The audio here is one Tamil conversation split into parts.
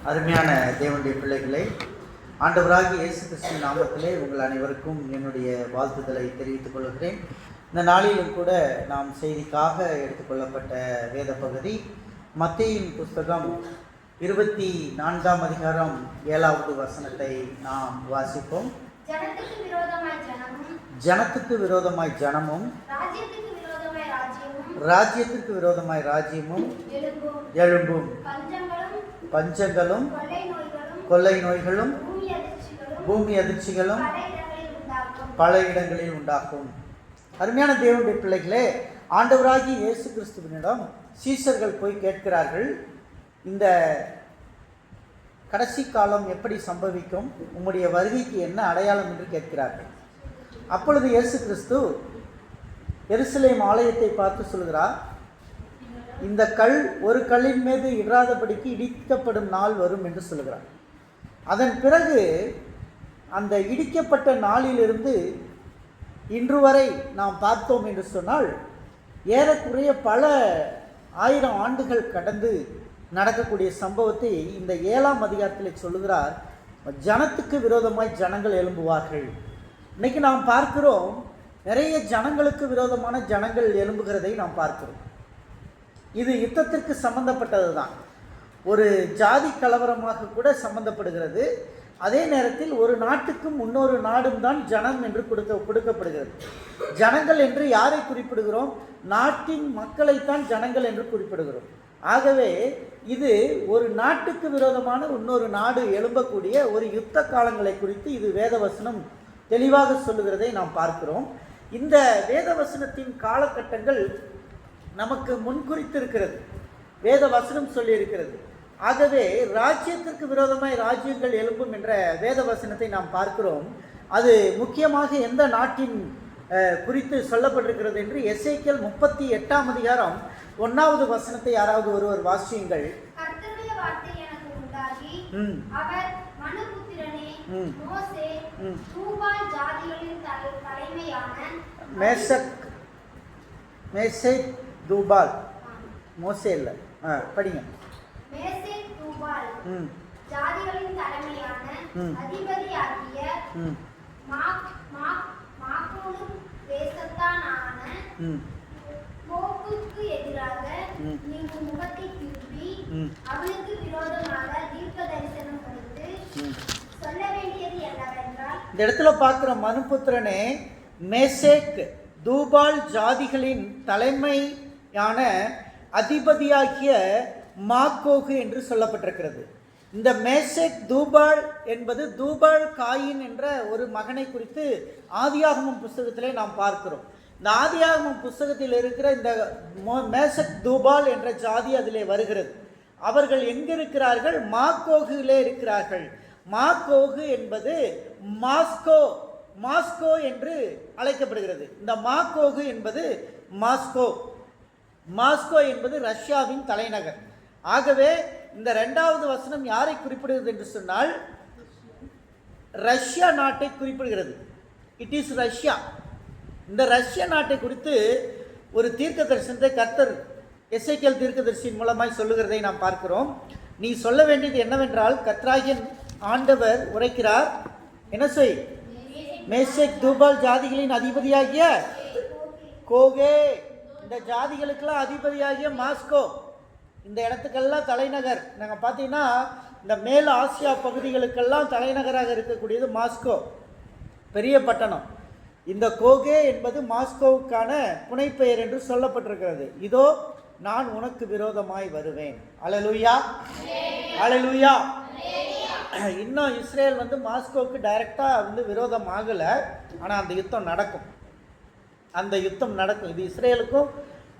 அருமையான தேவனுடைய பிள்ளைகளை, ஆண்டவராகிய இயேசு கிறிஸ்துவின் நாமத்திலே உங்கள் அனைவருக்கும் என்னுடைய வாழ்த்துக்களை தெரிவித்துக் கொள்கிறேன். இந்த நாளிலும் கூட நாம் செய்திக்காக எடுத்துக்கொள்ளப்பட்ட வேத பகுதி மத்தேயுவின் புஸ்தகம் 24ஆம் அதிகாரம் 7வது வசனத்தை நாம் வாசிப்போம். ஜனத்துக்கு விரோதமாய் ஜனமும் ராஜ்யத்திற்கு விரோதமாய் ராஜ்யமும் எழும்பும். பஞ்சங்களும் கொள்ளை நோய்களும் பூமி அதிர்ச்சிகளும் பல இடங்களில் உண்டாகும். அருமையான தேவனுடைய பிள்ளைகளே, ஆண்டவராகிய இயேசு கிறிஸ்துவினிடம் சீஷர்கள் போய் கேட்கிறார்கள், இந்த கடைசி காலம் எப்படி சம்பவிக்கும், உம்முடைய வருகைக்கு என்ன அடையாளம் என்று கேட்கிறார்கள். அப்பொழுது இயேசு கிறிஸ்து எருசலேம் ஆலயத்தை பார்த்து சொல்கிறார், இந்த கல் ஒரு கல்லின் மீது இடாதபடிக்கு இடிக்கப்படும் நாள் வரும் என்று சொல்கிறார். அதன் பிறகு அந்த இடிக்கப்பட்ட நாளிலிருந்து இன்று வரை நாம் பார்த்தோம் என்று சொன்னால் ஏறக்குறைய பல ஆயிரம் ஆண்டுகள் கடந்து நடக்கக்கூடிய சம்பவத்தை இந்த 7ஆம் அதிகாரத்தில் சொல்லுகிறார். ஜனத்துக்கு விரோதமாய் ஜனங்கள் எழும்புவார்கள். இன்னைக்கு நாம் பார்க்கிறோம், நிறைய ஜனங்களுக்கு விரோதமான ஜனங்கள் எழும்புகிறதை நாம் பார்க்கிறோம். இது யுத்தத்திற்கு சம்பந்தப்பட்டது தான், ஒரு ஜாதி கலவரமாக கூட சம்பந்தப்படுகிறது. அதே நேரத்தில் ஒரு நாட்டுக்கும் இன்னொரு நாடும் தான் ஜனம் என்று கொடுக்கப்படுகிறது. ஜனங்கள் என்று யாரை குறிப்பிடுகிறோம்? நாட்டின் மக்களைத்தான் ஜனங்கள் என்று குறிப்பிடுகிறோம். ஆகவே இது ஒரு நாட்டுக்கு விரோதமான இன்னொரு நாடு எழும்பக்கூடிய ஒரு யுத்த காலங்களை குறித்து இது வேதவசனம் தெளிவாக சொல்லுகிறதை நாம் பார்க்கிறோம். இந்த வேதவசனத்தின் காலகட்டங்கள் நமக்கு முன்குறித்து இருக்கிறது, வேத வசனம் சொல்லி இருக்கிறது. ஆகவே ராஜ்யத்திற்கு விரோதமாய் ராஜ்யங்கள் எழும்பும் என்ற வேத வசனத்தை நாம் பார்க்கிறோம். அது முக்கியமாக எந்த நாட்டின் குறித்து சொல்லப்பட்டிருக்கிறது என்று எசேக்கியேல் 38ஆம் அதிகாரம் 1வது வசனத்தை யாராவது ஒருவர் வாசியுங்கள். மேசேக் தூபால், மோசே இல்ல, படிங்க. மேசேக் தூபால் ஜாதிகளின் தலைமையான அதிபதியாகிய மாகோனு தேசத்தானான கோகுக்கு எதிராக நீங்கள் முகத்தை திருப்பி அவனுக்கு விரோதமாக தீர்க்க தரிசனம் கொடுத்து சொல்ல வேண்டியது என்னவென்றால், இந்த இடத்துல பார்க்கிற மனுபுத்திரனே, மேசேக் தூபால் ஜாதிகளின் தலைமையான அதிபதியாகிய மாகோகு என்று சொல்லப்பட்டிருக்கிறது. இந்த மேசேக் தூபால் என்பது தூபால் காயின் என்ற ஒரு மகனை குறித்து ஆதியாகமம் புஸ்தகத்திலே நாம் பார்க்கிறோம். இந்த ஆதியாகமம் புஸ்தகத்தில் இருக்கிற இந்த மேசேக் தூபால் என்ற ஜாதி அதிலே வருகிறது. அவர்கள் எங்கே இருக்கிறார்கள்? மாகோகிலே இருக்கிறார்கள். மாகோகு என்பது மாஸ்கோ என்று அழைக்கப்படுகிறது. இந்த மாகோகு என்பது மாஸ்கோ என்பது ரஷ்யாவின் தலைநகர். ஆகவே இந்த 2வது வசனம் யாரை குறிப்பிடுகிறது என்று சொன்னால் ரஷ்யா நாட்டை குறிப்பிடுகிறது. It is Russia. இந்த ரஷ்யா நாட்டை குறித்து ஒரு தீர்க்க தரிசனத்தை கர்த்தர் எசேக்கியேல் தீர்க்கதரிசியின் மூலமாய் சொல்லுகிறதை நாம் பார்க்கிறோம். நீ சொல்ல வேண்டியது என்னவென்றால், கர்த்தராகிய ஆண்டவர் உரைக்கிறார், என்ன செய்? மேசேக் தூபால் ஜாதிகளின் அதிபதியாகிய கோகே, இந்த ஜாதிகளுக்கெல்லாம் அதிபதியாகிய மாஸ்கோ, இந்த இடத்துக்கெல்லாம் தலைநகர். நாங்கள் பார்த்தீங்கன்னா இந்த மேல் ஆசியா பகுதிகளுக்கெல்லாம் தலைநகராக இருக்கக்கூடியது மாஸ்கோ, பெரிய பட்டணம். இந்த கோகே என்பது மாஸ்கோவுக்கான புனைப்பெயர் என்று சொல்லப்பட்டிருக்கிறது. இதோ நான் உனக்கு விரோதமாய் வருவேன். அல்லேலூயா, அல்லேலூயா. இன்னும் இஸ்ரேல் மாஸ்கோவுக்கு டைரெக்டாக விரோதம் ஆகலை, ஆனால் அந்த யுத்தம் நடக்கும். இது இஸ்ரேலுக்கும்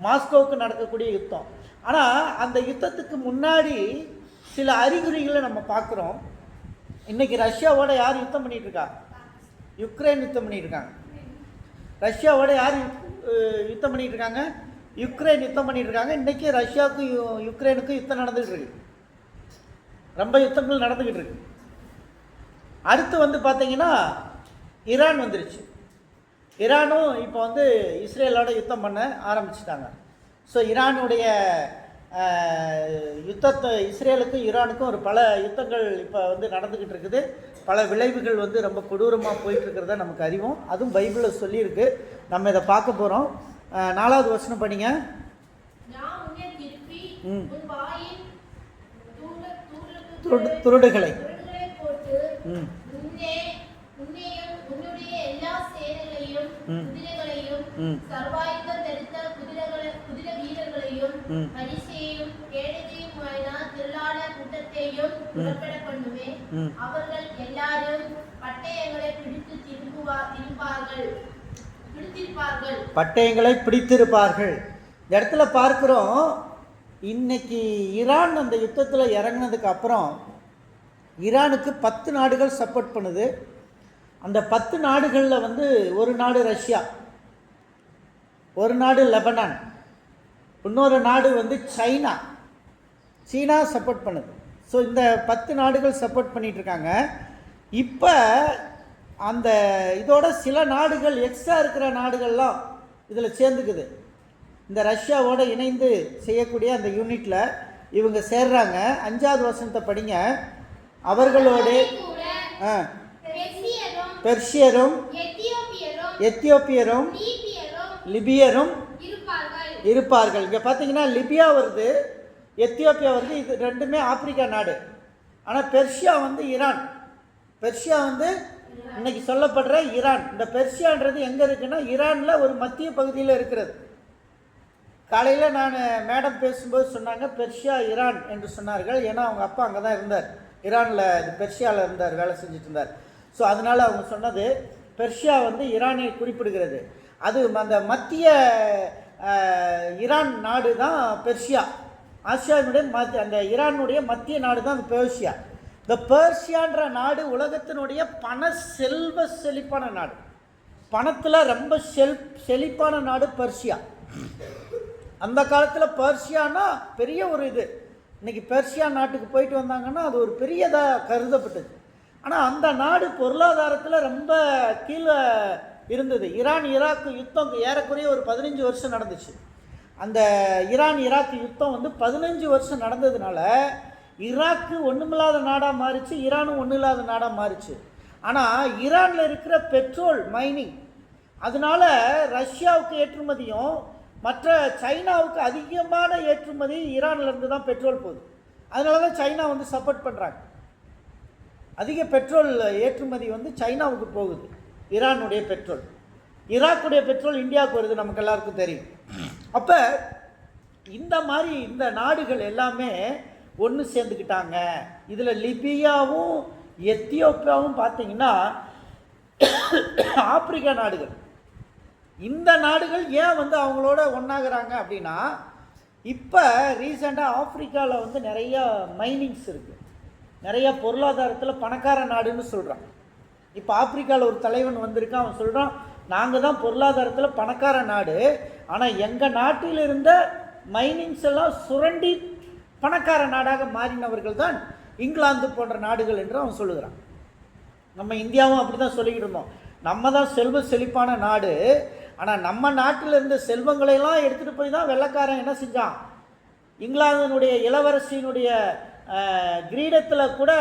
மாஸ்கோவுக்கு நடக்கக்கூடிய யுத்தம். ஆனால் அந்த யுத்தத்துக்கு முன்னாடி சில அறிகுறிகளை நம்ம பார்க்குறோம். இன்றைக்கி ரஷ்யாவோட யார் யுத்தம் பண்ணிகிட்டு இருக்கா? யுக்ரைன் யுத்தம் பண்ணிகிட்டு இருக்காங்க. ரஷ்யாவோட யார் யுத்தம் பண்ணிகிட்டு இருக்காங்க? யுக்ரைன் யுத்தம் பண்ணிகிட்டு இருக்காங்க. இன்றைக்கி ரஷ்யாவுக்கும் யுக்ரைனுக்கும் யுத்தம் நடந்துகிட்டு இருக்கு. ரொம்ப யுத்தங்கள் நடந்துக்கிட்டு இருக்கு. அடுத்து பார்த்தீங்கன்னா ஈரான் வந்துருச்சு. ஈரானும் இப்போ இஸ்ரேலோட யுத்தம் பண்ண ஆரம்பிச்சிட்டாங்க. ஸோ ஈரானுடைய யுத்தத்தை இஸ்ரேலுக்கும் ஈரானுக்கும் ஒரு பல யுத்தங்கள் இப்போ வந்து நடந்துக்கிட்டு இருக்குது. பல விளைவுகள் வந்து ரொம்ப கொடூரமாக போயிட்டுருக்கிறத நமக்கு அறிவோம். அதுவும் பைபிளில் சொல்லியிருக்கு. நம்ம இதை பார்க்க போகிறோம். 4வது வசனம் படிங்க. துருடுகளை பட்டயங்களை பிடித்திருப்பார்கள். இந்த இடத்துல பார்க்கிறோம், இன்னைக்கு ஈரான் அந்த யுத்தத்தில் இறங்கினதுக்கு அப்புறம் ஈரானுக்கு 10 நாடுகள் சப்போர்ட் பண்ணுது. அந்த 10 நாடுகளில் வந்து ஒரு நாடு ரஷ்யா, ஒரு நாடு லெபனான், இன்னொரு நாடு வந்து சீனா சப்போர்ட் பண்ணுது. ஸோ இந்த 10 நாடுகள் சப்போர்ட் பண்ணிகிட்ருக்காங்க. இப்போ அந்த இதோட சில நாடுகள் எக்ஸ்ட்ரா இருக்கிற நாடுகள்லாம் இதில் சேர்ந்துக்குது. இந்த ரஷ்யாவோட இணைந்து செய்யக்கூடிய அந்த யூனிட்டில் இவங்க சேர்றாங்க. 5வது வசனத்தை படிங்க. அவர்களோடு பெர்ஷியரும் எத்தியோப்பியரும் லிபியரும் இருப்பார்கள். இங்கே பார்த்தீங்கன்னா லிபியா வருது, எத்தியோப்பியா வருது. இது ரெண்டுமே ஆப்பிரிக்கா நாடு. ஆனால் பெர்ஷியா வந்து ஈரான். பெர்ஷியா வந்து இன்னைக்கு சொல்லப்படுற ஈரான். இந்த பெர்ஷியான்றது எங்கே இருக்குன்னா ஈரானில் ஒரு மத்திய பகுதியில் இருக்கிறது. காலையில் நான் மேடம் பேசும்போது சொன்னாங்க பெர்ஷியா ஈரான் என்று சொன்னார்கள். ஏன்னா அவங்க அப்பா அங்கே தான் இருந்தார், ஈரானில் பெர்ஷியாவில் இருந்தார், வேலை செஞ்சுட்டு இருந்தார். ஸோ அதனால் அவங்க சொன்னது பெர்ஷியா வந்து ஈரானை குறிப்பிடுகிறது. அது அந்த மத்திய ஈரான் நாடு தான் பெர்ஷியா. ஆசியாவினுடைய அந்த ஈரானுடைய மத்திய நாடு தான் அந்த பெர்ஷியா. இந்த பெர்ஷியான்ற நாடு உலகத்தினுடைய செல்வ செழிப்பான நாடு. பணத்தில் ரொம்ப செழிப்பான நாடு பெர்ஷியா. அந்த காலத்தில் பெர்ஷியானா பெரிய ஒரு இது. இன்றைக்கி பெர்ஷியா நாட்டுக்கு போயிட்டு வந்தாங்கன்னா அது ஒரு பெரியதாக கருதப்பட்டது. ஆனால் அந்த நாடு பொருளாதாரத்தில் ரொம்ப கீழே இருந்தது. ஈரான் ஈராக்கு யுத்தம் ஏறக்குறைய ஒரு 15 வருஷம் நடந்துச்சு. அந்த ஈரான் ஈராக்கு யுத்தம் வந்து 15 வருஷம் நடந்ததுனால ஈராக்கு ஒன்றுமில்லாத நாடாக மாறிச்சு, ஈரானும் ஒன்றும் இல்லாத நாடாக மாறிச்சு. ஆனால் ஈரானில் இருக்கிற பெட்ரோல் மைனிங், அதனால ரஷ்யாவுக்கு ஏற்றுமதியும் மற்ற சைனாவுக்கு அதிகமான ஏற்றுமதி ஈரான்லேருந்து தான் பெட்ரோல் போகுது. அதனால தான் சைனா வந்து சப்போர்ட் பண்ணுறாங்க. அதிக பெட்ரோல் ஏற்றுமதி வந்து சைனாவுக்கு போகுது, ஈரானுடைய பெட்ரோல். ஈராக்குடைய பெட்ரோல் இந்தியாவுக்கு வருது, நமக்கு எல்லாருக்கும் தெரியும். அப்போ இந்த மாதிரி இந்த நாடுகள் எல்லாமே ஒன்று சேர்ந்துக்கிட்டாங்க. இதில் லிபியாவும் எத்தியோப்பியாவும் பார்த்தீங்கன்னா ஆப்பிரிக்கா நாடுகள். இந்த நாடுகள் ஏன் வந்து அவங்களோட ஒன்றாகிறாங்க அப்படின்னா, இப்போ ரீசெண்டாக ஆப்பிரிக்காவில் வந்து நிறையா மைனிங்ஸ் இருக்குது, நிறையா பொருளாதாரத்தில் பணக்கார நாடுன்னு சொல்கிறான். இப்போ ஆப்பிரிக்காவில் ஒரு தலைவன் வந்திருக்கான், அவன் சொல்கிறான் நாங்கள் தான் பொருளாதாரத்தில் பணக்கார நாடு, ஆனால் எங்கள் நாட்டில் இருந்த மைனிங்ஸ் எல்லாம் சுரண்டி பணக்கார நாடாக மாறினவர்கள் தான் இங்கிலாந்து போன்ற நாடுகள் என்று அவன் சொல்லுகிறான். நம்ம இந்தியாவும் அப்படி தான் சொல்லிக்கிட்டு இருந்தோம், நம்ம தான் செல்வ செழிப்பான நாடு. ஆனால் நம்ம நாட்டில் இருந்த செல்வங்களையெல்லாம் எடுத்துகிட்டு போய் தான் வெள்ளைக்காரன் என்ன செஞ்சான், இங்கிலாந்தினுடைய இளவரசியினுடைய கிரீடத்தில் கூட,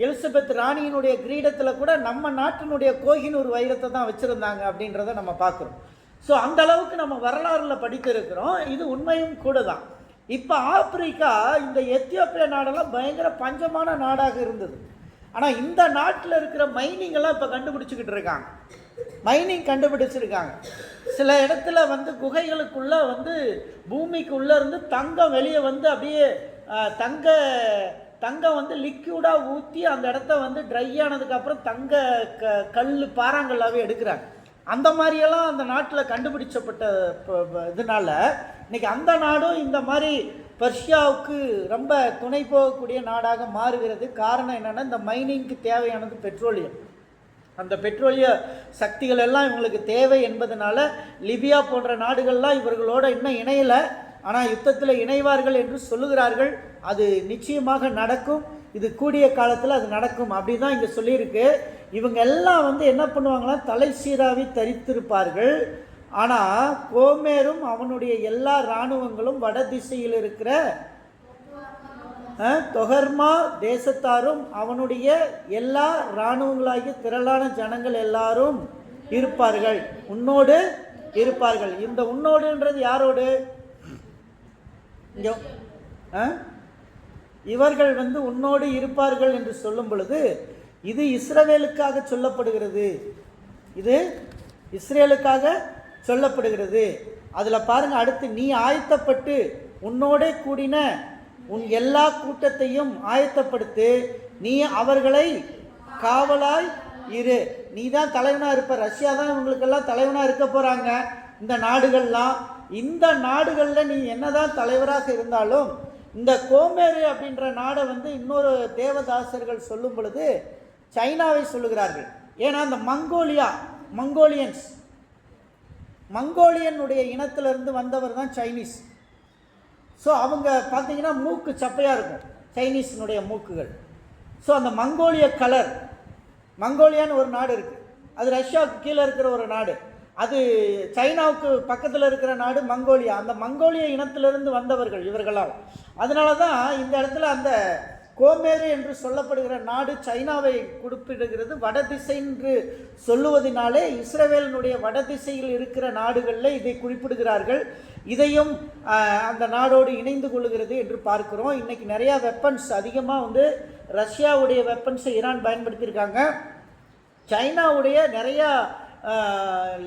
எலிசபெத் ராணியினுடைய கிரீடத்தில் கூட நம்ம நாட்டினுடைய கோஹினூர் வைரத்தை தான் வச்சுருந்தாங்க அப்படின்றத நம்ம பார்க்குறோம். ஸோ அந்த அளவுக்கு நம்ம வரலாறில் படித்திருக்கிறோம். இது உண்மையும் கூட தான். இப்போ ஆப்பிரிக்கா இந்த எத்தியோப்பியா நாடெல்லாம் பயங்கர பஞ்சமான நாடாக இருந்தது. ஆனால் இந்த நாட்டில் இருக்கிற மைனிங்கெல்லாம் இப்போ கண்டுபிடிச்சிக்கிட்டு இருக்காங்க. மைனிங் கண்டுபிடிச்சிருக்காங்க. சில இடத்துல வந்து குகைகளுக்குள்ளே வந்து பூமிக்குள்ளே இருந்து தங்கம் வெளியே வந்து அப்படியே தங்கம் வந்து லிக்யூடாக ஊற்றி அந்த இடத்த வந்து ட்ரை ஆனதுக்கப்புறம் தங்க கல் பாறாங்கல்லாவே எடுக்கிறாங்க. அந்த மாதிரியெல்லாம் அந்த நாட்டில் கண்டுபிடிச்சப்பட்ட இதனால இன்றைக்கி அந்த நாடும் இந்த மாதிரி பெர்ஷியாவுக்கு ரொம்ப துணை போகக்கூடிய நாடாக மாறுகிறது. காரணம் என்னென்னா, இந்த மைனிங்க்கு தேவையானது பெட்ரோலியம். அந்த பெட்ரோலிய சக்திகள் எல்லாம் இவங்களுக்கு தேவை என்பதனால லிபியா போன்ற நாடுகள்லாம் இவர்களோட இன்னும் இணையலை. ஆனால் யுத்தத்தில் இணைவார்கள் என்று சொல்லுகிறார்கள். அது நிச்சயமாக நடக்கும். இது கூடிய காலத்தில் அது நடக்கும் அப்படி தான் இங்கே சொல்லியிருக்கு. இவங்க எல்லாம் வந்து என்ன பண்ணுவாங்கன்னா, தலை சீராவி தரித்திருப்பார்கள். ஆனால் கோமேரும் அவனுடைய எல்லா இராணுவங்களும் வட திசையில் இருக்கிற தொகர்மா தேசத்தாரும் அவனுடைய எல்லா இராணுவங்களாகிய திரளான ஜனங்கள் எல்லாரும் இருப்பார்கள், உன்னோடு இருப்பார்கள். இந்த உன்னோடுன்றது யாரோடு? இவர்கள் உன்னோடு இருப்பார்கள் என்று சொல்லும் பொழுது இது இஸ்ரவேலுக்காக சொல்லப்படுகிறது. இது இஸ்ரேலுக்காக சொல்லப்படுகிறது. அதில் பாருங்க, அடுத்து நீ ஆயத்தப்பட்டு உன்னோடே கூடின உன் எல்லா கூட்டத்தையும் ஆயத்தப்படுத்து, நீ அவர்களை காவலாய் இரு. நீ தான் தலைவனாக இருப்ப. ரஷ்யா தான் இவங்களுக்கெல்லாம் தலைவனாக இருக்க போகிறாங்க. இந்த நாடுகள்லாம், இந்த நாடுகளில் நீ என்னதான் தலைவராக இருந்தாலும் இந்த கோமேரு அப்படின்ற நாடை இன்னொரு தேவதாசர்கள் சொல்லும் பொழுது சைனாவை சொல்லுகிறார்கள். ஏன்னா அந்த மங்கோலியனுடைய இனத்திலிருந்து வந்தவர் தான் சைனீஸ். ஸோ அவங்க பார்த்தீங்கன்னா மூக்கு சப்பையாக இருக்கும், சைனீஸினுடைய மூக்குகள். ஸோ அந்த மங்கோலிய கலர், மங்கோலியான்னு ஒரு நாடு இருக்குது, அது ரஷ்யாவுக்கு கீழே இருக்கிற ஒரு நாடு, அது சைனாவுக்கு பக்கத்தில் இருக்கிற நாடு மங்கோலியா. அந்த மங்கோலிய இனத்திலிருந்து வந்தவர்கள் இவர்களால். அதனால தான் இந்த இடத்துல அந்த கோமேரு என்று சொல்லப்படுகிற நாடு சைனாவை குறிப்பிடுகிறது. வடதிசை என்று சொல்லுவதனாலே இஸ்ரவேலினுடைய வடதிசையில் இருக்கிற நாடுகளில் இதை குறிப்பிடுகிறார்கள். இதையும் அந்த நாடோடு இணைந்து கொள்ளுகிறது என்று பார்க்கிறோம். இன்றைக்கி நிறையா வெப்பன்ஸ் அதிகமாக ரஷ்யாவுடைய வெப்பன்ஸை ஈரான் பயன்படுத்தியிருக்காங்க. சைனாவுடைய நிறையா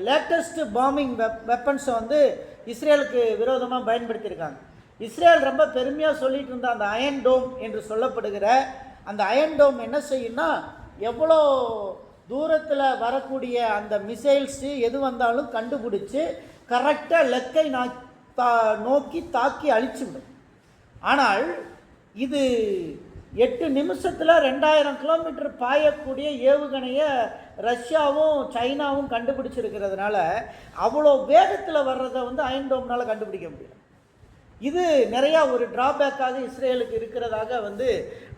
லேட்டஸ்ட் பாம்பிங் வெப்பன்ஸை இஸ்ரேலுக்கு விரோதமாக பயன்படுத்தியிருக்காங்க. இஸ்ரேல் ரொம்ப பெருமையாக சொல்லிட்டு இருந்த அந்த அயன் டோம் என்று சொல்லப்படுகிற அந்த அயன் டோம் என்ன செய்யும்னா, எவ்வளோ தூரத்தில் வரக்கூடிய அந்த மிசைல்ஸு எது வந்தாலும் கண்டுபிடிச்சி கரெக்டாக லெக்கை நோக்கி தாக்கி அழிச்சு விடும். ஆனால் இது 8 நிமிஷத்தில் 2000 கிலோமீட்டர் பாயக்கூடிய ஏவுகணையை ரஷ்யாவும் சைனாவும் கண்டுபிடிச்சிருக்கிறதுனால அவ்வளோ வேகத்தில் வர்றதை அயன் டோம்னால் கண்டுபிடிக்க முடியும். இது நிறையா ஒரு டிராபேக்காக இஸ்ரேலுக்கு இருக்கிறதாக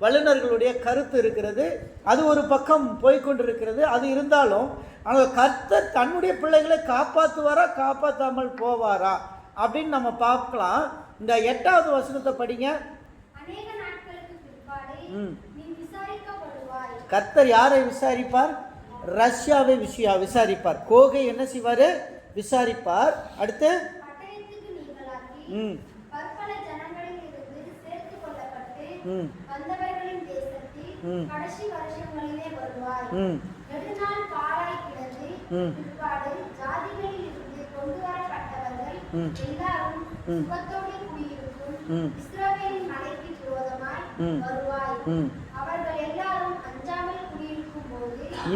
வல்லுநர்களுடைய கருத்து இருக்கிறது. அது ஒரு பக்கம் போய்கொண்டிருக்கிறது. அது இருந்தாலும் ஆனால் கர்த்தர் தன்னுடைய பிள்ளைகளை காப்பாற்றுவாரா காப்பாற்றாமல் போவாரா அப்படின்னு நம்ம பார்க்கலாம். இந்த 8வது வசனத்தை படிங்க. கர்த்தர் யாரை விசாரிப்பார்? ரஷ்யாவை விசாரிப்பார். கோகை என்ன செய்வார்? விசாரிப்பார். அடுத்து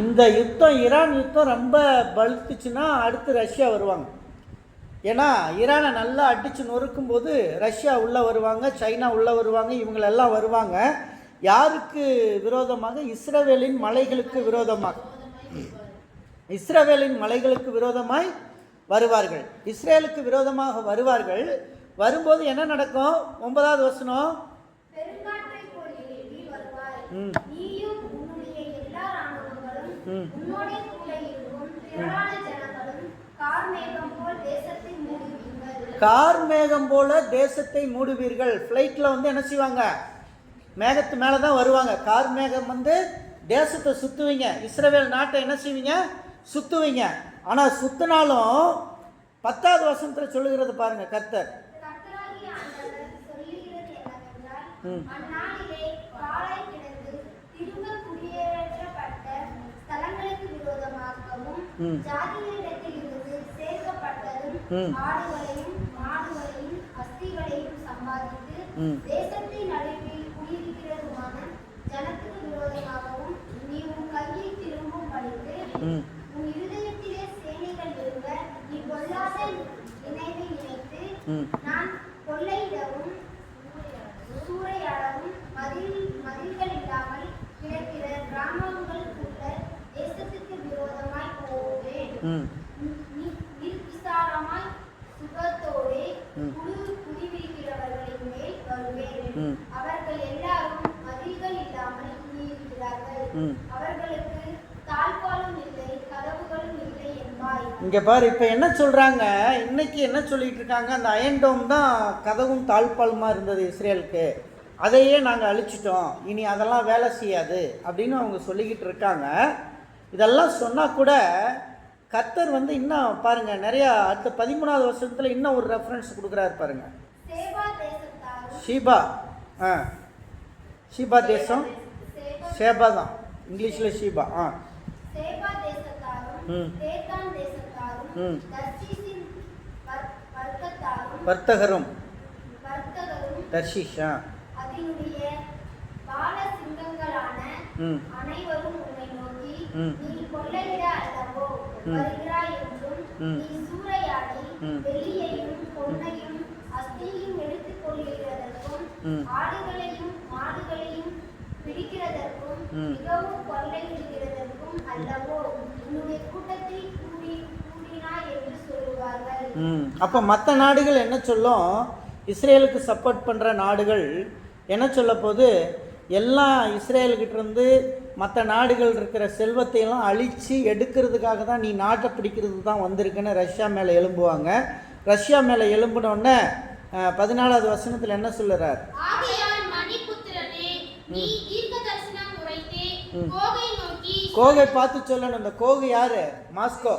இந்த யுத்தம், ஈரான் யுத்தம் ரொம்ப பலுத்துச்சுன்னா அடுத்து ரஷ்யா வருவாங்க. ஏன்னா ஈரானை நல்லா அடித்து நொறுக்கும் போது ரஷ்யா உள்ளே வருவாங்க, சைனா உள்ளே வருவாங்க, இவங்களெல்லாம் வருவாங்க. யாருக்கு விரோதமாக? இஸ்ரவேலின் மலைகளுக்கு விரோதமாக. இஸ்ரவேலின் மலைகளுக்கு விரோதமாய் வருவார்கள். இஸ்ரேலுக்கு விரோதமாக வருவார்கள். வரும்போது என்ன நடக்கும்? 9வது வசனம். கார் மேகம் போல தேசத்தை மூடுவீர்கள். ஃப்ளைட்டில் என்ன செய்வாங்க? மேகத்து மேலே தான் வருவாங்க. கார் மேகம் தேசத்தை சுற்றுவீங்க. இஸ்ரவேல் நாட்டை என்ன செய்வீங்க? சுற்றுவீங்க. ஆனால் சுற்றினாலும் 10வது வசனத்தில் சொல்லுகிறது பாருங்க கர்த்தர். நான் கொள்ளையிடவும் சூறையாடவும் மதில்கள் இல்லாமல் கிடக்கிற கிராமங்களுக்குள்ள தேசத்துக்கு விரோதமாய் போவேன். நிர்விசாரமாய் சுகத்தோடே குடிவிருக்கிறவர்களின் மேல் வருவேன். அவர்கள் எல்லாரும் மதில்கள் இல்லாமல் குடியிருக்கிறார்கள். அவர்களுக்கு தாழ்பாலும் இல்லை, கதவுகளும் இல்லை என்பாய். இங்கே பாரு, இப்போ என்ன சொல்கிறாங்க, இன்னைக்கு என்ன சொல்லிட்டு இருக்காங்க, அந்த அயன்டோம் தான் கதவும் தாழ்பாலுமா இருந்தது இஸ்ரேலுக்கு, அதையே நாங்கள் அழிச்சிட்டோம், இனி அதெல்லாம் வேலை செய்யாது அப்படின்னு அவங்க சொல்லிக்கிட்டு இருக்காங்க. இதெல்லாம் சொன்னால் கூட கர்த்தர் வந்து இன்னும் பாருங்கள், நிறையா அடுத்த 13வது வருஷத்தில் இன்னும் ஒரு ரெஃபரன்ஸ் கொடுக்குறாரு பாருங்க. ஷீபா, ஷீபா தேசம், ஷேபா தான் இங்கிலீஷில் ஷீபா. வர்த்தகரும் தர்ஷீஷ் அதனுடைய பாலசிங்கங்களான அனைவரும் உன்னை நோக்கி, நீ கொள்ளையிட அல்லவோ வருகிறாய் என்றும், நீ சூறையாடி வெள்ளியையும் பொன்னையும் அஸ்தியையும் எடுத்துக் கொள்கிறதற்கும், ஆடுகளையும் மாடுகளையும் பிடிக்கிறதற்கும், மிகவும் கொள்ளையிடுகிறதற்கும் அல்லவோ உன்னுடைய கூட்டத்தில் கூடினாய் என்று சொல்லுவார்கள். அப்போ மற்ற நாடுகள் என்ன சொல்லும், இஸ்ரேலுக்கு சப்போர்ட் பண்ணுற நாடுகள் என்ன சொல்ல போது, எல்லாம் இஸ்ரேலுக்கிட்ட இருந்து மற்ற நாடுகள் இருக்கிற செல்வத்தையெல்லாம் அழித்து எடுக்கிறதுக்காக தான், நீ நாட்டை பிடிக்கிறதுக்கு தான் வந்திருக்குன்னு ரஷ்யா மேலே எழும்புவாங்க. ரஷ்யா மேலே எழும்பினோடனே 14வது வசனத்தில் என்ன சொல்லுறார், கோகை பார்த்து சொல்லணும். இந்த கோகு யாரு, மாஸ்கோ,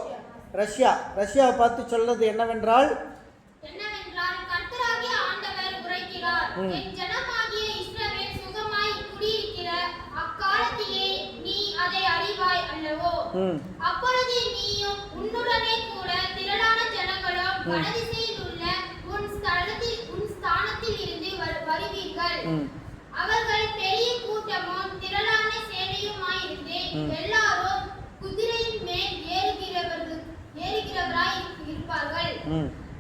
ரஷ்யா. ரஷ்யாவை பார்த்து சொல்றது என்னவென்றால், அப்பொழுது நீயும் உன்னுடனே கூட திரளான ஜனங்களும் வடதிசையில் உள்ள உன் ஸ்தானத்தில் இருந்து வருவீர்கள். அவர்கள் பெரிய கூட்டமும் திரளான சேனையுமாயிருந்து எல்லாரும் குதிரையின் மேல் ஏறுகிறவராய் இருப்பார்கள்.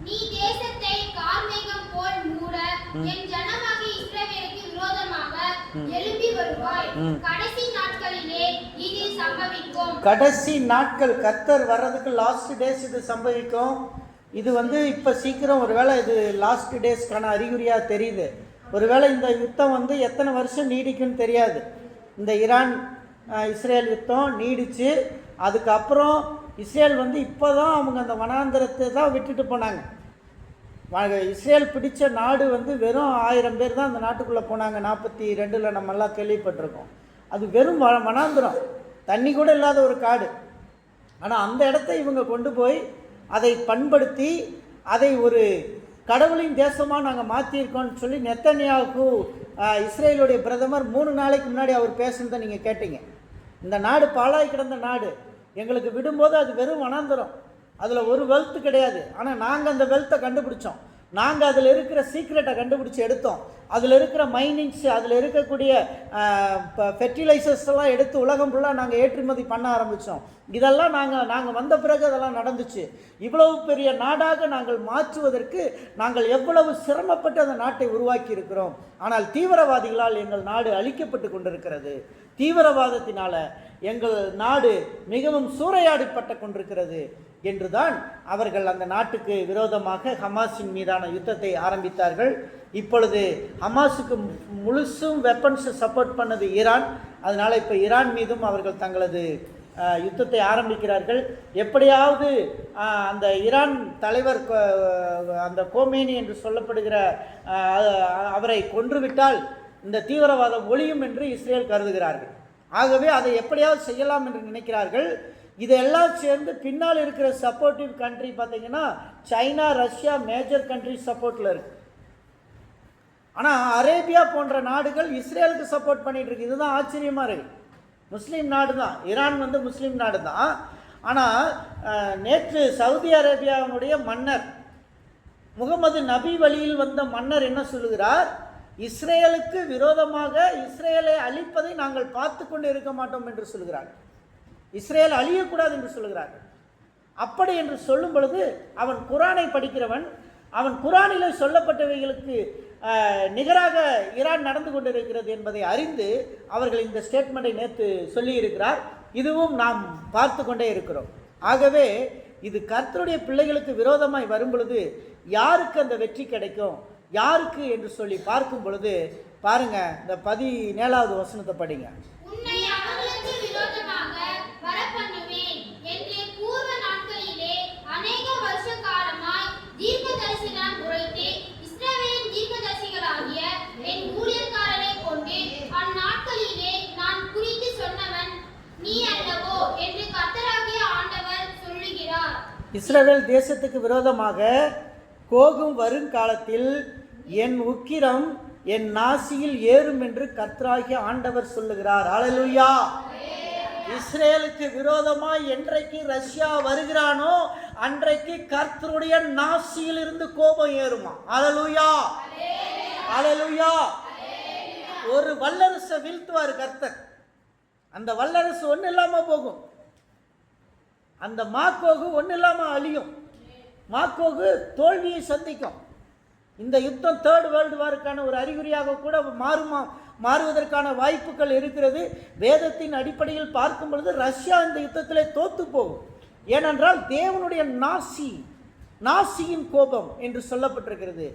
நீ தேசத்தை கார்மேகம் போல் மூட என் ஜனமாகிய இஸ்ரவேலுக்கு விரோதமாக எழும்பி வருவாய். கடைசி நாட்களிலே இது சம்பவிக்கும். கடைசி நாட்கள், கர்த்தர் வர்றதுக்கு லாஸ்ட் டேஸ் இது சம்பவிக்கும். இது வந்து இப்போ சீக்கிரம் ஒருவேளை இது லாஸ்ட் டேஸ்க்கான அறிகுறியாக தெரியுது. ஒருவேளை இந்த யுத்தம் வந்து எத்தனை வருஷம் நீடிக்கும்னு தெரியாது. இந்த ஈரான் இஸ்ரேல் யுத்தம் நீடிச்சு, அதுக்கப்புறம் இஸ்ரேல் வந்து இப்போ தான் அவங்க அந்த வனாந்தரத்தை தான் விட்டுட்டு போனாங்க. இஸ்ரேல் பிடித்த நாடு வந்து வெறும் 1000 பேர் தான் அந்த நாட்டுக்குள்ளே போனாங்க. 42 நம்மெல்லாம் கேள்விப்பட்டிருக்கோம். அது வெறும் வனாந்திரம், தண்ணி கூட இல்லாத ஒரு காடு. ஆனால் அந்த இடத்த இவங்க கொண்டு போய் அதை பண்படுத்தி அதை ஒரு கடவுளின் தேசமாக நாங்கள் மாற்றியிருக்கோம்னு சொல்லி நெத்தனியாவுக்கு இஸ்ரேலுடைய பிரதமர் 3 நாளைக்கு முன்னாடி அவர் பேசுனதை நீங்கள் கேட்டீங்க. இந்த நாடு பாழாய் கிடந்த நாடு, எங்களுக்கு விடும்போது அது வெறும் வனாந்தரம், அதில் ஒரு வெல்த்து கிடையாது. ஆனால் நாங்கள் அந்த வெல்த்தை கண்டுபிடிச்சோம், நாங்கள் அதில் இருக்கிற சீக்ரெட்டை கண்டுபிடிச்சி எடுத்தோம். அதில் இருக்கிற மைனிங்ஸ், அதில் இருக்கக்கூடிய ஃபெர்டிலைசர்ஸ் எல்லாம் எடுத்து உலகம் ஃபுல்லாக நாங்கள் ஏற்றுமதி பண்ண ஆரம்பித்தோம். இதெல்லாம் நாங்கள் வந்த பிறகு அதெல்லாம் நடந்துச்சு. இவ்வளவு பெரிய நாடாக நாங்கள் மாற்றுவதற்கு நாங்கள் எவ்வளவு சிரமப்பட்டு அந்த நாட்டை உருவாக்கி இருக்கிறோம். ஆனால் தீவிரவாதிகளால் எங்கள் நாடு அழிக்கப்பட்டு கொண்டிருக்கிறது. தீவிரவாதத்தினால எங்கள் நாடு மிகவும் சூறையாடிப்பட்டு கொண்டிருக்கிறது என்றுதான் அவர்கள் அந்த நாட்டுக்கு விரோதமாக ஹமாஸின் மீதான யுத்தத்தை ஆரம்பித்தார்கள். இப்பொழுது ஹமாஸுக்கு முழுசும் வெப்பன்ஸை சப்போர்ட் பண்ணது ஈரான். அதனால் இப்போ ஈரான் மீதும் அவர்கள் தங்களது யுத்தத்தை ஆரம்பிக்கிறார்கள். எப்படியாவது அந்த ஈரான் தலைவர் அந்த கோமேனி என்று சொல்லப்படுகிற அவரை கொன்றுவிட்டால் இந்த தீவிரவாதம் ஒழியும் என்று இஸ்ரேல் கருதுகிறார்கள். ஆகவே அதை எப்படியாவது செய்யலாம் என்று நினைக்கிறார்கள். இதெல்லாம் சேர்ந்து பின்னால் இருக்கிற சப்போர்ட்டிவ் கண்ட்ரி பார்த்தீங்கன்னா சைனா, ரஷ்யா மேஜர் கண்ட்ரி சப்போர்ட்டில் இருக்குது. ஆனால் அரேபியா போன்ற நாடுகள் இஸ்ரேலுக்கு சப்போர்ட் பண்ணிட்டு இருக்கு. இதுதான் ஆச்சரியமாக இருக்குது. முஸ்லீம் நாடு தான், ஈரான் வந்து முஸ்லீம் நாடு தான். ஆனால் நேற்று சவுதி அரேபியாவினுடைய மன்னர், முகமது நபி வழியில் வந்த மன்னர் என்ன சொல்லுகிறார், இஸ்ரேலுக்கு விரோதமாக இஸ்ரேலை அழிப்பதை நாங்கள் பார்த்து கொண்டு இருக்க மாட்டோம் என்று சொல்கிறார்கள். இஸ்ரேல் அழியக்கூடாது என்று சொல்கிறார்கள். அப்படி என்று சொல்லும் பொழுது அவன் குரானை படிக்கிறவன், அவன் குரானில் சொல்லப்பட்டவைகளுக்கு நிகராக ஈரான் நடந்து கொண்டிருக்கிறது என்பதை அறிந்து அவர்கள் இந்த ஸ்டேட்மெண்ட்டை நேற்று சொல்லியிருக்கிறார். இதுவும் நாம் பார்த்து கொண்டே இருக்கிறோம். ஆகவே இது கர்த்தருடைய பிள்ளைகளுக்கு விரோதமாய் வரும் பொழுது யாருக்கு அந்த வெற்றி கிடைக்கும், யாருக்கு என்று சொல்லி பார்க்கும் பொழுது பாருங்க, இந்த 17வது வசனத்தை படிங்க. இஸ்ரவேல் தேசத்துக்கு விரோதமாக கோகும் வருங்காலத்தில் என் உக்கிரம் என் நாசியில் ஏறும் என்று கர்த்தராகிய ஆண்டவர் சொல்லுகிறார். அல்லேலூயா. இஸ்ரேலுக்கு விரோதமாய் என்றைக்கு ரஷ்யா வருகிறானோ அன்றைக்கு கர்த்தருடைய நாசியில் இருந்து கோபம் ஏறுமா. அல்லேலூயா, அல்லேலூயா. ஒரு வல்லரசை வீழ்த்துவார் கர்த்தர். அந்த வல்லரசு ஒன்றும் இல்லாமல் போகும். அந்த மாக்கோகு ஒன்றும் இல்லாமல் அழியும். மாக்கோகு தோல்வியை சந்திக்கும். இந்த யுத்தம் தேர்ட் வேர்ல்டு வாருக்கான ஒரு அறிகுறியாக கூட மாறுவதற்கான வாய்ப்புகள் இருக்கிறது. வேதத்தின் அடிப்படையில் பார்க்கும் பொழுது ரஷ்யா இந்த யுத்தத்தில் தோத்து போகும். ஏனென்றால் தேவனுடைய நாசியின் கோபம் என்று சொல்லப்பட்டிருக்கிறது.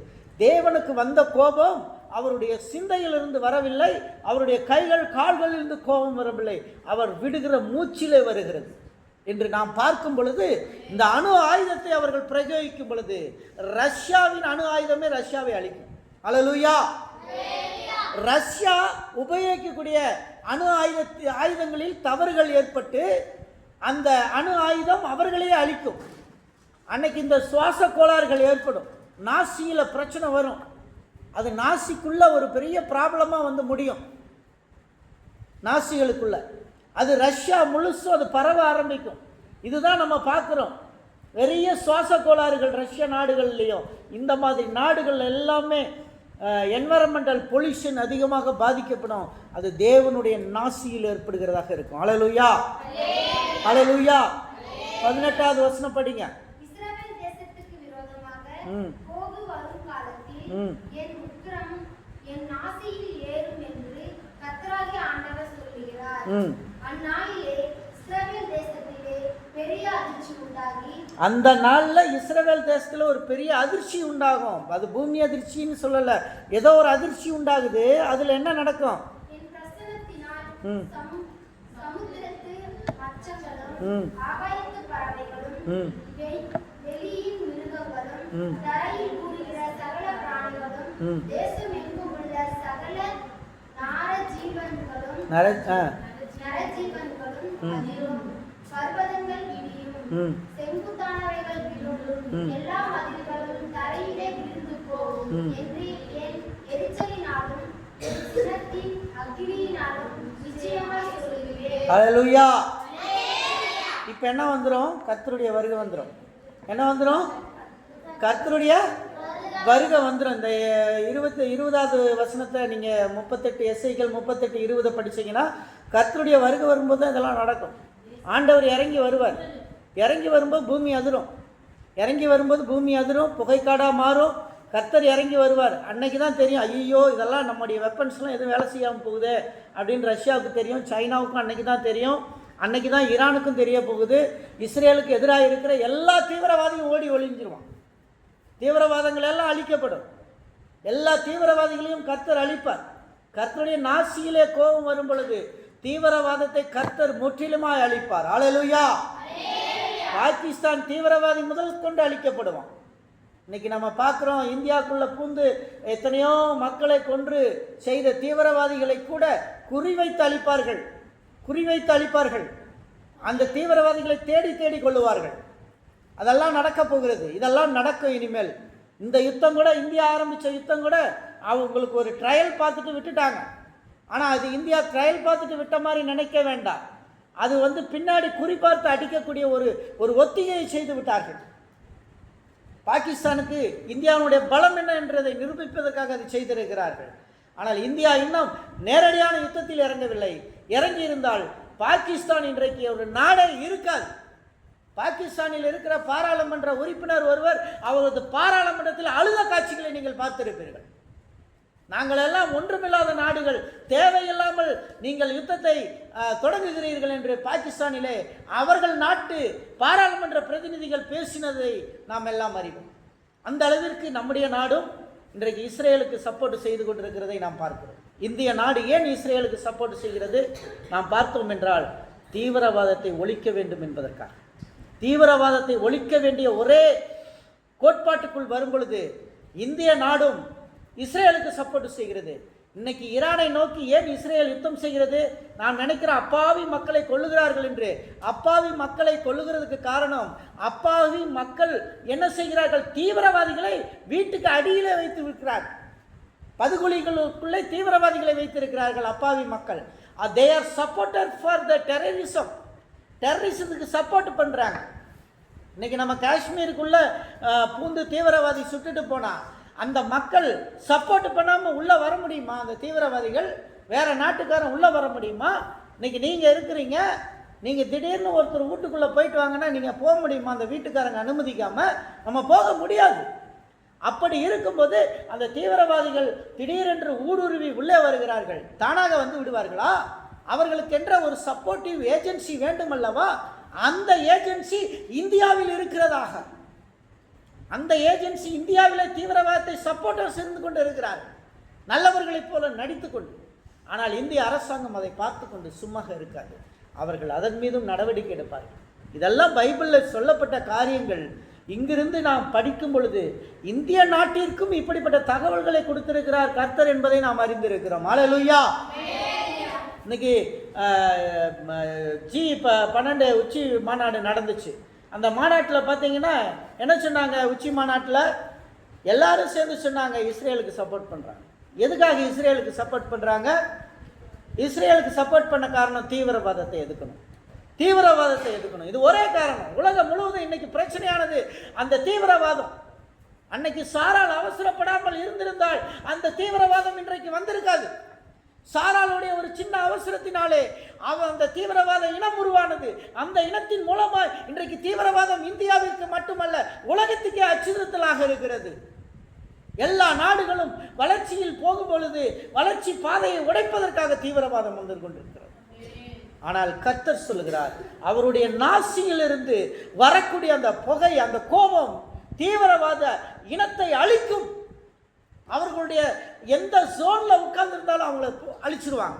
தேவனுக்கு வந்த கோபம் அவருடைய சிந்தையிலிருந்து வரவில்லை, அவருடைய கைகள் கால்களிலிருந்து கோபம் வரவில்லை, அவர் விடுகிற மூச்சிலே வருகிறது என்று நாம் பார்க்கும் பொழுது இந்த அணு ஆயுதத்தை அவர்கள் பிரயோகிக்கும் பொழுது ரஷ்யாவின் அணு ஆயுதமே ரஷ்யாவை அழிக்கும். அல்லேலூயா. ரஷ்யா உபயோகிக்கக்கூடிய அணு ஆயுதங்களில் தவறுகள் ஏற்பட்டு அந்த அணு ஆயுதம் அவர்களே அழிக்கும். அன்னைக்கு இந்த சுவாச கோளாறுகள் ஏற்படும், நாசியில் பிரச்சனை வரும். அது நாசிக்குள்ள ஒரு பெரிய ப்ராப்ளமாக வந்து முடியும். நாசிகளுக்குள்ள அது ரஷ்யா முழுசும் அது பரவ ஆரம்பிக்கும். இதுதான் நம்ம பார்க்குறோம். பெரிய சுவாச கோளாறுகள் ரஷ்ய நாடுகள்லையும் இந்த மாதிரி நாடுகள் எல்லாமே என்வரன்மெண்டல் பொல்யூஷன் அதிகமாக பாதிக்கப்படும். அது தேவனுடைய நாசியில் ஏற்படுகிறதாக இருக்கும். அல்லேலூயா, அல்லேலூயா. 18வது வசனம் படிங்க. இஸ்ரவேல் தேசத்துக்கு விரோதமாக கோகு வரும் காலத்தில் என் உக்கிரம் என் நாசியில் ஏறும் என்று கர்த்தராகிய ஆண்டவர் சொல்லுகிறார். அந்நாளிலே இஸ்ரவேல் தேசத்திலே பெரிய அதிர்ச்சி உண்டாகி, அந்த நாளில் இஸ்ரவேல் தேசத்தில் ஒரு பெரிய அதிர்ச்சி உண்டாகும். அது பூமி அதிர்ச்சின்னு சொல்லலை, ஏதோ ஒரு அதிர்ச்சி உண்டாகுது. அதில் என்ன நடக்கும்? என் பிரசன்னத்தினால் சமுத்திரத்து மச்சங்களும் ஆகாயத்து பறவைகளும் வெளியின் மிருகங்களும் தரையில் கூறுகிற சகல பிராணிகளும் தேசம் எங்கும் உள்ள சகல நரஜீவன்களும் அதிரும், பர்வதங்கள் இடியும், செங்குத்தானவைகள் விழும், எல்லா மதில்களும் தரையிலே விழுந்து போகும் என்று என் எரிச்சலினாலும் என் சினத்தின் அக்கினியினாலும் நிச்சயமாய் சொல்லுகிறேன். அல்லேலூயா. இப்போ என்ன வந்துடும்? கர்த்தருடைய வருகை வந்துடும். என்ன வந்துடும்? கர்த்தருடைய வருகை வந்துடும். இந்த 20வது வசனத்தை நீங்கள் 38 எஸ்ஐகள் 38:20 படிச்சீங்கன்னா கர்த்தருடைய வருகை வரும்போது தான் இதெல்லாம் நடக்கும். ஆண்டவர் இறங்கி வருவார். இறங்கி வரும்போது பூமி அதிரும். இறங்கி வரும்போது பூமி அதிரும், புகைக்காடாக மாறும். கர்த்தர் இறங்கி வருவார். அன்னைக்கு தான் தெரியும், ஐயோ இதெல்லாம் நம்முடைய வெப்பன்ஸ்லாம் எதுவும் வேலை செய்யாமல் போகுது அப்படின்னு ரஷ்யாவுக்கு தெரியும், சைனாவுக்கும் அன்னைக்கு தான் தெரியும், அன்னைக்கு தான் ஈரானுக்கும் தெரிய போகுது. இஸ்ரேலுக்கு எதிராக இருக்கிற எல்லா தீவிரவாதியும் ஓடி ஒளிஞ்சிருவான். தீவிரவாதங்கள் எல்லாம் அழிக்கப்படும். எல்லா தீவிரவாதிகளையும் கர்த்தர் அழிப்பார். கர்த்தருடைய நாசியிலே கோபம் வரும் பொழுது தீவிரவாதத்தை கர்த்தர் முற்றிலுமாய் அழிப்பார். அல்லேலூயா. பாகிஸ்தான் தீவிரவாதி முதல் கொண்டு அழிக்கப்படுவான். இன்னைக்கு நம்ம பார்க்குறோம், இந்தியாவுக்குள்ள பூந்து எத்தனையோ மக்களை கொன்று செய்த தீவிரவாதிகளை கூட குறிவைத்து அழிப்பார்கள். அந்த தீவிரவாதிகளை தேடி தேடி கொள்ளுவார்கள். அதெல்லாம் நடக்க போகிறது. இதெல்லாம் நடக்கும் இனிமேல். இந்த யுத்தம் கூட, இந்தியா ஆரம்பித்த யுத்தம் கூட அவங்களுக்கு ஒரு ட்ரையல் பார்த்துட்டு விட்டுட்டாங்க. ஆனால் அது இந்தியா ட்ரையல் பார்த்துட்டு விட்ட மாதிரி நினைக்க வேண்டாம். அது பின்னாடி குறிப்பார்த்து அடிக்கக்கூடிய ஒரு ஒத்திகையை செய்து விட்டார்கள். பாகிஸ்தானுக்கு இந்தியாவுடைய பலம் என்ன என்றதை நிரூபிப்பதற்காக அதை செய்திருக்கிறார்கள். ஆனால் இந்தியா இன்னும் நேரடியான யுத்தத்தில் இறங்கவில்லை. இறங்கி இருந்தால் பாகிஸ்தான் இன்றைக்கு ஒரு நாடே இருக்காது. பாகிஸ்தானில் இருக்கிற பாராளுமன்ற உறுப்பினர் ஒருவர் அவரது பாராளுமன்றத்தில் அழுத காட்சிகளை நீங்கள் பார்த்திருப்பீர்கள். நாங்கள் எல்லாம் ஒன்றுமில்லாத நாடுகள், தேவையில்லாமல் நீங்கள் யுத்தத்தை தொடங்குகிறீர்கள் என்று பாகிஸ்தானிலே அவர்கள் நாட்டு பாராளுமன்ற பிரதிநிதிகள் பேசினதை நாம் எல்லாம் அறிவோம். அந்த அளவிற்கு நம்முடைய நாடும் இன்றைக்கு இஸ்ரேலுக்கு சப்போர்ட் செய்து கொண்டிருக்கிறதை நாம் பார்க்கிறோம். இந்திய நாடு ஏன் இஸ்ரேலுக்கு சப்போர்ட் செய்கிறது நாம் பார்த்தோம் என்றால், தீவிரவாதத்தை ஒழிக்க வேண்டும் என்பதற்காக. தீவிரவாதத்தை ஒழிக்க வேண்டிய ஒரே கோட்பாட்டுக்குள் வரும் பொழுது இந்திய நாடும் இஸ்ரேலுக்கு சப்போர்ட் செய்கிறது. இன்னைக்கு ஈரானை நோக்கி ஏன் இஸ்ரேல் யுத்தம் செய்கிறது? நான் நினைக்கிறேன் அப்பாவி மக்களை கொல்லுகிறார்கள் என்று. அப்பாவி மக்களை கொல்லுகிறதுக்கு காரணம், அப்பாவி மக்கள் என்ன செய்கிறார்கள்? தீவிரவாதிகளை வீட்டுக்கு அடியிலே வைத்து இருக்கிறார்கள். பதுகுழிகளுக்குள்ளே தீவிரவாதிகளை வைத்திருக்கிறார்கள் அப்பாவி மக்கள். They are supporter for the terrorism. டெரரிசத்துக்கு சப்போர்ட் பண்ணுறாங்க. இன்னைக்கு நம்ம காஷ்மீருக்குள்ள பூந்து தீவிரவாதி சுட்டுட்டு போனா அந்த மக்கள் சப்போர்ட் பண்ணாமல் உள்ளே வர முடியுமா? அந்த தீவிரவாதிகள் வேற நாட்டுக்காரன் உள்ளே வர முடியுமா? இன்னைக்கு நீங்கள் இருக்கிறீங்க, நீங்கள் திடீர்னு ஒருத்தர் வீட்டுக்குள்ளே போயிட்டு வாங்கன்னா நீங்கள் போக முடியுமா? அந்த வீட்டுக்காரங்க அனுமதிக்காமல் நம்ம போக முடியாது. அப்படி இருக்கும்போது அந்த தீவிரவாதிகள் திடீரென்று ஊடுருவி உள்ளே வருகிறார்கள். தானாக வந்து விடுவார்களா? அவர்களுக்கென்ற ஒரு சப்போர்ட்டிவ் ஏஜென்சி வேண்டும் அல்லவா? அந்த ஏஜென்சி இந்தியாவில் இருக்கிறதாக. அந்த ஏஜென்சி இந்தியாவில் தீவிரவாதத்தை சப்போர்ட்டர்ஸ் இருந்து கொண்டு இருக்கிறார், நல்லவர்களைப் போல நடித்து கொண்டு. ஆனால் இந்திய அரசாங்கம் அதை பார்த்து கொண்டு சும்மா இருக்காது. அவர்கள் அதன் மீதும் நடவடிக்கை எடுப்பார்கள். இதெல்லாம் பைபிளில் சொல்லப்பட்ட காரியங்கள். இங்கிருந்து நாம் படிக்கும் பொழுது இந்திய நாட்டிற்கும் இப்படிப்பட்ட தகவல்களை கொடுத்திருக்கிறார் கர்த்தர் என்பதை நாம் அறிந்திருக்கிறோம். அல்லேலூயா. இன்னைக்கு G12 உச்சி மாநாடு நடந்துச்சு. அந்த மாநாட்டில் பார்த்தீங்கன்னா என்ன சொன்னாங்க? உச்சி மாநாட்டில் எல்லாரும் சேர்ந்து சொன்னாங்க இஸ்ரேலுக்கு சப்போர்ட் பண்ணுறாங்க. எதுக்காக இஸ்ரேலுக்கு சப்போர்ட் பண்ணுறாங்க? இஸ்ரேலுக்கு சப்போர்ட் பண்ண காரணம் தீவிரவாதத்தை எதுக்கணும், தீவிரவாதத்தை எதுக்கணும். இது ஒரே காரணம். உலகம் முழுவதும் இன்னைக்கு பிரச்சனையானது அந்த தீவிரவாதம். அன்னைக்கு சாரால் அவசரப்படாமல் இருந்திருந்தால் அந்த தீவிரவாதம் இன்றைக்கு வந்திருக்காது. சாராளுடைய ஒரு சின்ன அவசரத்தினாலே அந்த தீவிரவாத இனம் உருவானது. அந்த இனத்தின் மூலமாக இன்றைக்கு தீவிரவாதம் இந்தியாவிற்கு மட்டுமல்ல உலகத்துக்கே அச்சுறுத்தலாக இருக்கிறது. எல்லா நாடுகளும் வளர்ச்சியில் போகும் பொழுது வளர்ச்சி பாதையை உடைப்பதற்காக தீவிரவாதம் வந்து கொண்டிருக்கிறது. ஆனால் கர்த்தர் சொல்லுகிறார், அவருடைய நாசியிலிருந்து வரக்கூடிய அந்த புகை, அந்த கோபம் தீவிரவாத இனத்தை அழிக்கும். அவர்களுடைய எந்த ஜோன்ல உட்கார்ந்துருந்தாலும் அவங்கள அழிச்சிருவாங்க.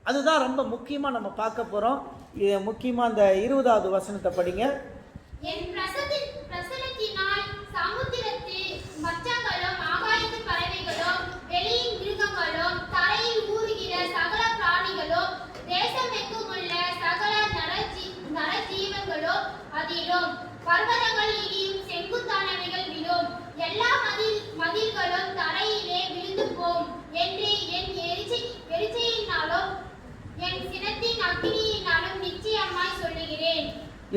அதுதான் ரொம்ப முக்கியமா நம்ம பார்க்க போறோம். முக்கியமா அந்த 20வது வசனத்தை படிங்க. என் பிரசன்னத்தினால் சமுத்திரத்தில் மச்சங்களும் ஆகாயத்து பறவைகளும் வெளியின் மிருகங்களும் தரையில் ஊறுகிற சகல பிராணிகளும் தேசமெங்கும் உள்ள சகல நரஜீவங்களும் அதிலும் பர்வதங்கள் இடியும் செங்குத்தானவைகள் விழும் எல்லா மதில்களும் தரையிலே விழுந்து போம் என்று என் எரிச்சையினாலும் என் சினத்தின் அக்கினியினாலும் நிச்சயமாய் சொல்லுகிறேன்.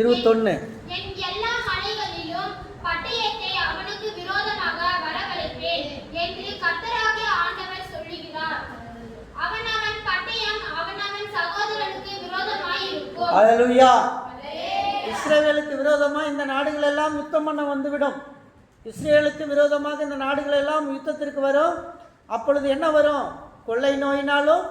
21 என் எல்லா மலைகளிலும் பட்டயத்தை அவனுக்கு விரோதமாக வரவழைப்பேன் என்று கர்த்தராகிய ஆண்டவர் சொல்லுகிறார். அவனவன் பட்டயம் அவனவன் சகோதரனுக்கு விரோதமாய் இருக்கும். அல்லேலூயா. இஸ்ரவேலுக்கு விரோதமாக இந்த நாடுகள் எல்லாம் யுத்தம் பண்ண வந்துவிடும். இஸ்ரேலுக்கு விரோதமாக இந்த நாடுகள் எல்லாம் யுத்தத்திற்கு வரும். அப்பொழுது என்ன வரும்? கொள்ளை நோயினாலும்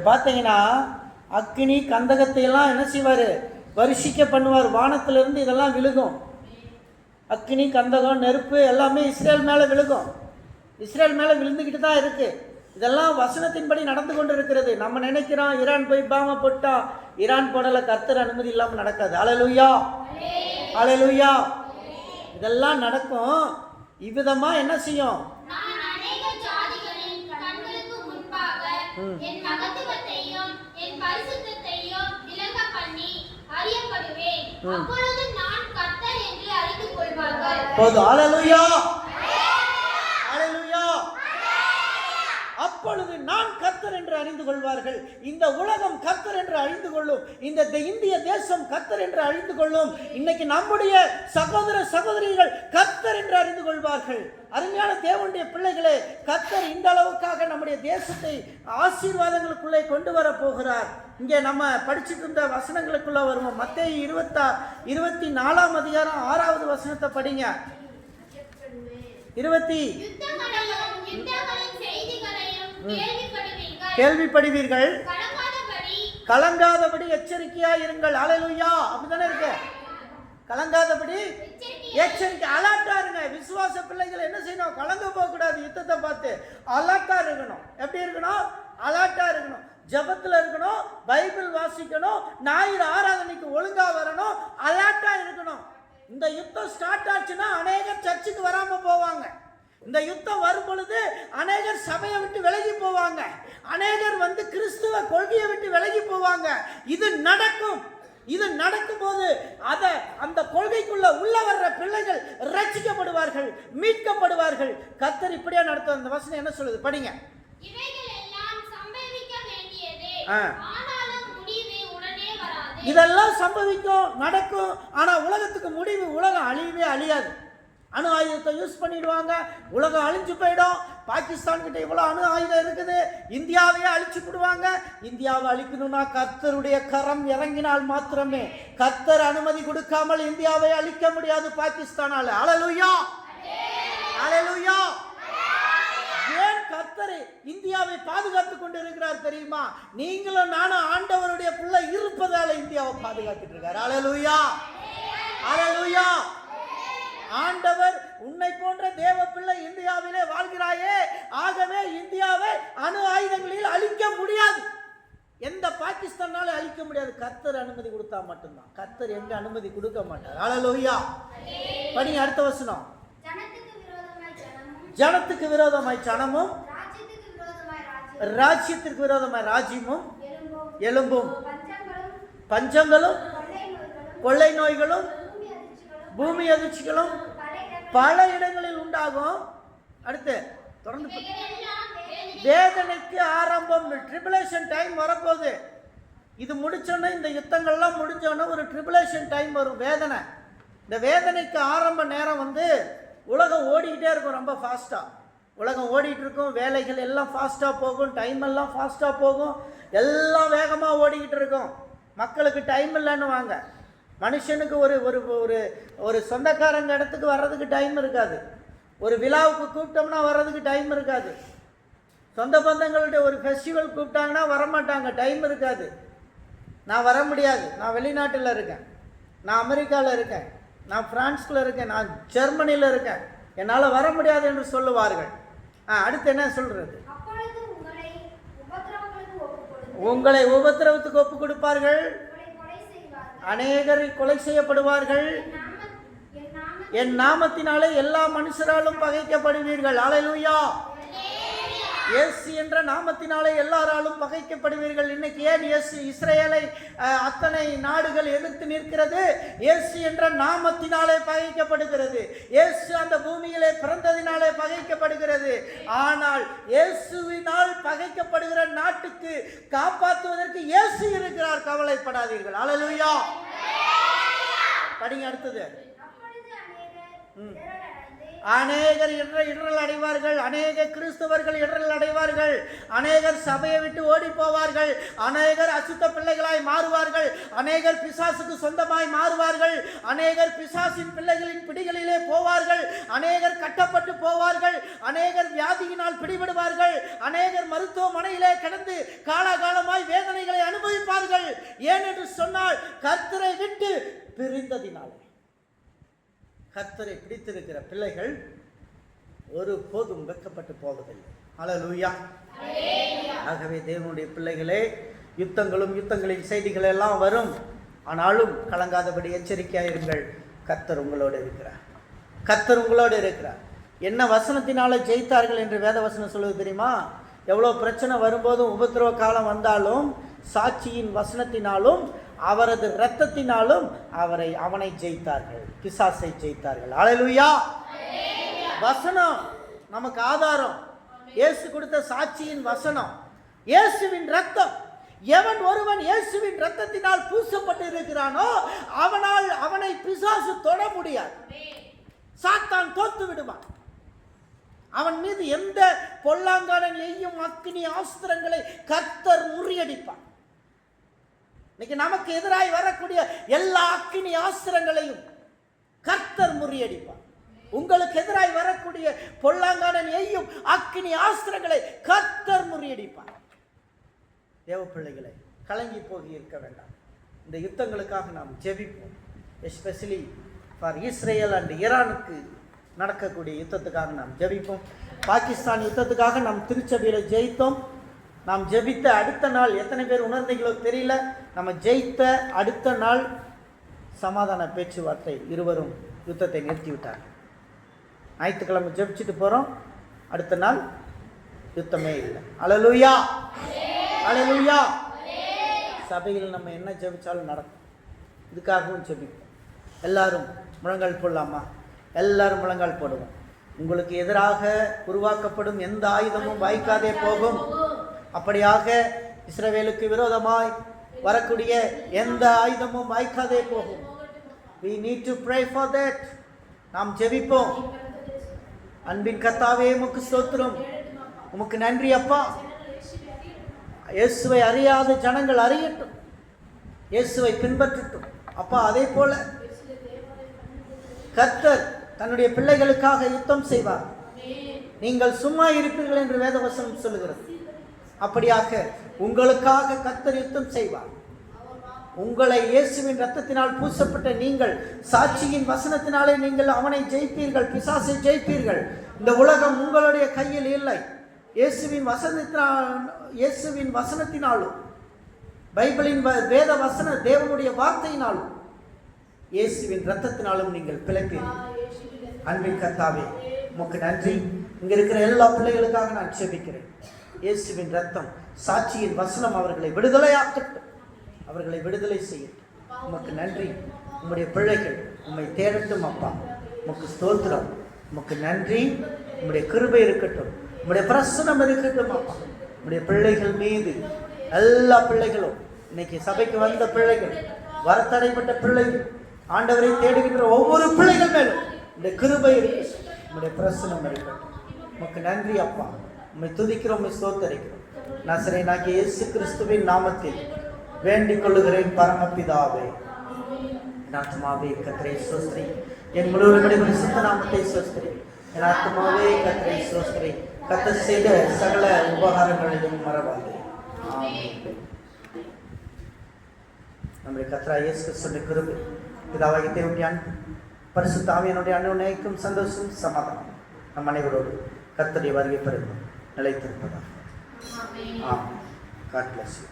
பார்த்தீங்கன்னா அக்கினி கந்தகத்தை எல்லாம் என்ன செய்வார்? வருஷிக்க பண்ணுவார். வானத்திலிருந்து இதெல்லாம் விழுகும். அக்கினி கந்தகம் நெருப்பு எல்லாமே இஸ்ரேல் மேலே விழுகும். இஸ்ரேல் மேலே விழுந்துக்கிட்டு தான் இருக்கு. இதெல்லாம் வசனத்தின்படி நடந்து கொண்டு இருக்கிறது. நம்ம நினைக்கிறோம் ஈரான் போய் பாம போட்டா, ஈரான் போடலை. கர்த்தர் அனுமதி இல்லாமல் நடக்காது. அல்லேலூயா, அல்லேலூயா. இதெல்லாம் நடக்கும். இவ்விதமா என்ன செய்யும்? அப்பொழுது நான் கர்த்தர் என்று அறிந்து கொள்வார்கள். இந்த உலகம் கர்த்தர் என்று அறிந்து கொள்ளும். இந்த இந்திய தேசம் கர்த்தர் என்று அறிந்து கொள்ளும். இன்னைக்கு நம்முடைய சகோதர சகோதரிகள் கர்த்தர் என்று அறிந்து கொள்வார்கள். அருமையான தேவனுடைய பிள்ளைகளே, கர்த்தர் இந்த அளவுக்காக நம்முடைய தேசத்தை ஆசீர்வாதங்களுக்குள்ளே கொண்டு வர போகிறார். இங்கே நம்ம படிச்சுட்டு இருந்த வசனங்களுக்குள்ள வருவோம். மத்தேயு 24ஆம் அதிகாரம் 6வது வசனத்தை படிங்க. 20 கேள்விப்படுவீர்கள், கலங்காதபடி எச்சரிக்கையா இருங்கள். அல்லேலூயா. அப்படிதானே இருக்கு. கலங்காதபடி எச்சரிக்கை, அலர்ட்டா இருங்க. விசுவாச பிள்ளைகள் என்ன செய்யணும்? கலந்து போக கூடாது. யுத்தத்தை பார்த்து அலர்ட்டா இருக்கணும். எப்படி இருக்கணும்? அலர்ட்டா இருக்கணும். ஜெபத்துல இருக்கணும், பைபிள் வாசிக்கணும், ஞாயிறு ஆராதனைக்கு ஒழுங்கா வரணும், அலர்ட்டா இருக்கணும். இந்த யுத்தம் ஸ்டார்ட் ஆச்சுன்னா அநேகர் சர்ச்சுக்கு வராம போவாங்க. இந்த யுத்தம் வரும் பொழுது அநேகர் சபையை விட்டு விலகி போவாங்க. அநேகர் கிறிஸ்துவ கொள்கையை விட்டு விலகி போவாங்க. இது நடக்கும். இது நடக்கும் போது அந்த கொள்கைக்குள்ள உள்ள வர்ற பிள்ளைகள் ரட்சிக்கப்படுவார்கள், மீட்கப்படுவார்கள். கர்த்தர் இப்படியா நடத்தும். அந்த வசனம் என்ன சொல்லுது? படிங்க. இதெல்லாம் சம்பவிக்கும், நடக்கும். ஆனா உலகத்துக்கு முடிவு, உலகம் அழியவே அழியாது. அணு ஆயுதத்தை யூஸ் பண்ணிடுவாங்க, உலகம் அழிஞ்சு போயிடும். பாகிஸ்தான் கிட்ட இவ்வளோ அணு ஆயுதம் இருக்குது, இந்தியாவையே அழிச்சு விடுவாங்க. இந்தியாவை அழிக்கணும்னா கர்த்தருடைய கரம் இறங்கினால் மாத்திரமே. கர்த்தர் அனுமதி கொடுக்காமல் இந்தியாவை அழிக்க முடியாது பாகிஸ்தானால. அல்லேலூயா, அல்லேலூயா. ஏன் கர்த்தர் இந்தியாவை பாதுகாத்துக் கொண்டு இருக்கிறார் தெரியுமா? நீங்களும் நானும் ஆண்டவருடைய பிள்ளை இருப்பதால இந்தியாவை பாதுகாத்துட்டு இருக்காரு. அல்லேலூயா, அல்லேலூயா. ஆண்டவர் உன்னை போன்ற தேவ பிள்ளை இந்தியாவிலே வாழ்கிறாயே, ஆகவே இந்தியாவை அணு ஆயுதங்களில் அழிக்க முடியாது. எந்த பாகிஸ்தானால அழிக்க முடியாது. கர்த்தர் அனுமதி கொடுத்தா மட்டும்தான். கர்த்தர் எங்க அனுமதி கொடுக்க மாட்டார். அல்லேலூயா. படி அடுத்த வசனம். ஜனத்துக்கு விரோதமாய் ஜனமும், ராஜ்யத்திற்கு விரோதமாய் ராஜ்யமும் எலும்பும், பஞ்சங்களும் கொள்ளை நோய்களும் பூமி அதிர்ச்சிகளும் பல இடங்களில் உண்டாகும். அடுத்து தொடர்ந்து வேதனைக்கு ஆரம்பம். ட்ரிபுலேஷன் டைம் வரப்போகுது. இது முடிச்சோன்னா, இந்த யுத்தங்கள்லாம் முடிஞ்சோன்னா ஒரு ட்ரிபுலேஷன் டைம் வரும். வேதனை. இந்த வேதனைக்கு ஆரம்ப நேரம் உலகம் ஓடிக்கிட்டே இருக்கும். ரொம்ப ஃபாஸ்ட்டாக உலகம் ஓடிட்டு இருக்கும். வேலைகள் எல்லாம் ஃபாஸ்ட்டாக போகும், டைம் எல்லாம் ஃபாஸ்ட்டாக போகும், எல்லாம் வேகமாக ஓடிக்கிட்டு இருக்கும். மக்களுக்கு டைம் இல்லைன்னு வாங்க. மனுஷனுக்கு ஒரு ஒரு ஒரு ஒரு சொந்தக்காரங்க இடத்துக்கு வர்றதுக்கு டைம் இருக்காது. ஒரு விழாவுக்கு கூப்பிட்டோம்னா வர்றதுக்கு டைம் இருக்காது. சொந்த பந்தங்களுடைய ஒரு ஃபெஸ்டிவல் கூப்பிட்டாங்கன்னா வரமாட்டாங்க, டைம் இருக்காது. நான் வர முடியாது, நான் வெளிநாட்டில் இருக்கேன், நான் அமெரிக்காவில் இருக்கேன், நான் பிரான்ஸில் இருக்கேன், நான் ஜெர்மனியில் இருக்கேன், என்னால் வர முடியாது என்று சொல்லுவார்கள். அடுத்து என்ன சொல்றது? உங்களை உபத்திரவத்துக்கு ஒப்பு கொடுப்பார்கள், அநேகரை கொலை செய்யப்படுவார்கள், என் நாமத்தினாலே எல்லா மனுஷராலும் பகைக்கப்படுவீர்கள். அல்லேலூயா. இயேசு என்ற நாமத்தினாலே எல்லாராலும் பகைக்கப்படுவீர்கள். இன்னைக்கு ஏன் இஸ்ரேலை அத்தனை நாடுகள் எதிர்த்து நிற்கிறது? இயேசு என்ற நாமத்தினாலே பகைக்கப்படுகிறது. இயேசு அந்த பூமியிலே பிறந்ததினாலே பகைக்கப்படுகிறது. ஆனால் இயேசுவினால் பகைக்கப்படுகிற நாட்டுக்கு காப்பாற்றுவதற்கு இயேசு இருக்கிறார். கவலைப்படாதீர்கள். அல்லேலூயா. படிங்க அடுத்தது. அநேகர் இடரல் அடைவார்கள், அநேக கிறிஸ்தவர்கள் இடரல் அடைவார்கள், அநேகர் சபையை விட்டு ஓடி போவார்கள், அநேகர் அசுத்த பிள்ளைகளாய் மாறுவார்கள், அநேகர் பிசாசுக்கு சொந்தமாய் மாறுவார்கள், அநேகர் பிசாசின் பிள்ளைகளின் பிடிகளிலே போவார்கள், அநேகர் கட்டப்பட்டு போவார்கள், அநேகர் வியாதியினால் பிடிபடுவார்கள், அநேகர் மருத்துவமனையிலே கிடந்து காலாகாலமாய் வேதனைகளை அனுபவிப்பார்கள். ஏனென்று சொன்னால் கர்த்தரை விட்டு பிரிந்ததினால். கர்த்தரை பிடித்திருக்கிற பிள்ளைகள் ஒரு போதும் வெட்கப்பட்டு போவதில்லை. அல்லேலூயா. ஆகவே தேவனுடைய பிள்ளைகளே, யுத்தங்களின் செய்திகள் எல்லாம் வரும். ஆனாலும் கலங்காதபடி எச்சரிக்கையாயிருங்கள். கர்த்தர் உங்களோடு இருக்கிறார். கர்த்தர் உங்களோடு இருக்கிறார். என்ன வசனத்தினால ஜெயித்தார்கள் என்று வேத வசனம் சொல்லுவது தெரியுமா? எவ்வளோ பிரச்சனை வரும்போதும், உபத்திரவ காலம் வந்தாலும், சாட்சியின் வசனத்தினாலும் அவரது இரத்தத்தினாலும் அவனை ஜெயித்தார்கள், பிசாசை ஜெயித்தார்கள். அல்லேலூயா. வசனம் நமக்கு ஆதாரம். இயேசு கொடுத்த சாட்சியின் வசனம், இயேசுவின் இரத்தம். எவன் ஒருவன் இயேசுவின் இரத்தத்தினால் பூசப்பட்டு இருக்கிறானோ அவனை பிசாசு தொட முடியாது. சாத்தான் தோத்து விடுவான். அவன் மீது எந்த பொல்லாங்கான எய்யும் அக்கினி ஆஸ்திரங்களை கர்த்தர் முறியடிப்பான். இன்னைக்கு நமக்கு எதிராய் வரக்கூடிய எல்லா அக்கினி ஆஸ்திரங்களையும் கர்த்தர் முறியடிப்பார். உங்களுக்கு எதிராய் வரக்கூடிய பொல்லாங்கான எய்யும் அக்கினி ஆஸ்திரங்களை கர்த்தர் முறியடிப்பார். தேவ பிள்ளைகளை, கலங்கி போகி இருக்க வேண்டாம். இந்த யுத்தங்களுக்காக நாம் ஜெபிப்போம். எஸ்பெஷலி ஃபார் இஸ்ரேல் அண்ட் ஈரானுக்கு நடக்கக்கூடிய யுத்தத்துக்காக நாம் ஜெபிப்போம். பாகிஸ்தான் யுத்தத்துக்காக நாம் திருச்சபையில் ஜெயித்தோம். நாம் ஜெபித்த அடுத்த நாள் எத்தனை பேர் உணர்ந்தீங்களோ தெரியல, நம்ம ஜெயித்த அடுத்த நாள் சமாதான பேச்சுவார்த்தை, இருவரும் யுத்தத்தை நிறுத்திவிட்டார். ஞாயிற்றுக்கிழமை ஜெபிச்சுட்டு போகிறோம், அடுத்த நாள் யுத்தமே இல்லை. அல்லேலூயா, அல்லேலூயா. சபையில் நம்ம என்ன ஜெபிச்சாலும் நடக்கும். இதுக்காகவும் ஜெபிப்போம். எல்லாரும் முழங்கால் போடலாமா? எல்லாரும் முழங்கால் போடுவோம். உங்களுக்கு எதிராக உருவாக்கப்படும் எந்த ஆயுதமும் வாய்க்காதே போகும். அப்படியாக இஸ்ரவேலுக்கு விரோதமாய் வரக்கூடிய எந்த ஆயுதமும் வாய்க்காதே போகும். We need to pray for that. நாம் ஜெபிப்போம். அன்பின் கர்த்தாவே, உமக்கு ஸ்தோத்திரம், உமக்கு நன்றி அப்பா. இயேசுவை அறியாத ஜனங்கள் அறியட்டும், இயேசுவை பின்பற்றட்டும் அப்பா. அதே போல கர்த்தர் தன்னுடைய பிள்ளைகளுக்காக யுத்தம் செய்வார். நீங்கள் சும்மா இருப்பீர்கள் என்று வேதவசனம் சொல்லுகிறது. அப்படியாக உங்களுக்காக கர்த்தர் யுத்தம் செய்வார். உங்களை இயேசுவின் இரத்தத்தினால் பூசப்பட்ட நீங்கள் சாட்சியின் வசனத்தினாலே நீங்கள் அவனை ஜெயிப்பீர்கள், பிசாசை ஜெயிப்பீர்கள். இந்த உலகம் உங்களுடைய கையில் இல்லை. இயேசுவின் வசனத்தினாலும் பைபிளின் வேத வசன தேவனுடைய வார்த்தையினாலும் இயேசுவின் இரத்தத்தினாலும் நீங்கள் பிழைப்பீர்கள். அன்பின் கர்த்தாவே, உமக்கு நன்றி. இங்க இருக்கிற எல்லா பிள்ளைகளுக்காக நான் ஜெபிக்கிறேன். இயேசுவின் இரத்தம், சாட்சியின் வசனம் அவர்களை விடுதலையாக்கட்டும், அவர்களை விடுதலை செய்யட்டும். உமக்கு நன்றி. உம்முடைய பிள்ளைகள் உம்மை தேடட்டும் அப்பா. உமக்கு ஸ்தோத்திரம், உமக்கு நன்றி. உம்முடைய கிருபை இருக்கட்டும், உம்முடைய பிரசன்னம் இருக்கட்டும் அப்பா. உம்முடைய பிள்ளைகள் மீது, எல்லா பிள்ளைகளும், இன்னைக்கு சபைக்கு வந்த பிள்ளைகள், வரத்தடைப்பட்ட பிள்ளைகள், ஆண்டவரை தேடுகின்ற ஒவ்வொரு பிள்ளைகள் மேலும் இந்த கிருபை இருக்கு, உம்முடைய பிரசன்னம் இருக்கட்டும். உமக்கு நன்றி அப்பா. உம்மை துதிக்கிறோம், உம்மை ஸ்தோத்தரிக்கிறோம். நசரேயனாகிய இயேசு கிறிஸ்துவின் நாமத்தில் வேண்டிக் கொள்ளுகிறேன் பரமபிதாவே. என் ஆத்மாவே கர்த்தரை ஸ்தோத்திரி, என் முழு பரிசுத்த நாமத்தை ஸ்தோத்திரி. என் ஆத்மாவே கர்த்தரை ஸ்தோத்திரி, கர்த்தர் செய்த சகல உபகாரங்களையும் மறவாதே. ஆமென். நம்முடைய கர்த்தராகிய இயேசு கிறிஸ்துவின் கிருபை, பிதாவாகிய தேவனுடைய அன்பு, பரிசுத்த ஆவியானவருடைய அன்னைக்கும் சந்தோஷம் சமாதானம் நம் அனைவரோடு கர்த்தருடைய வருகை பிறகு நிலைத்திருப்பதாக. ஆமென். God bless you.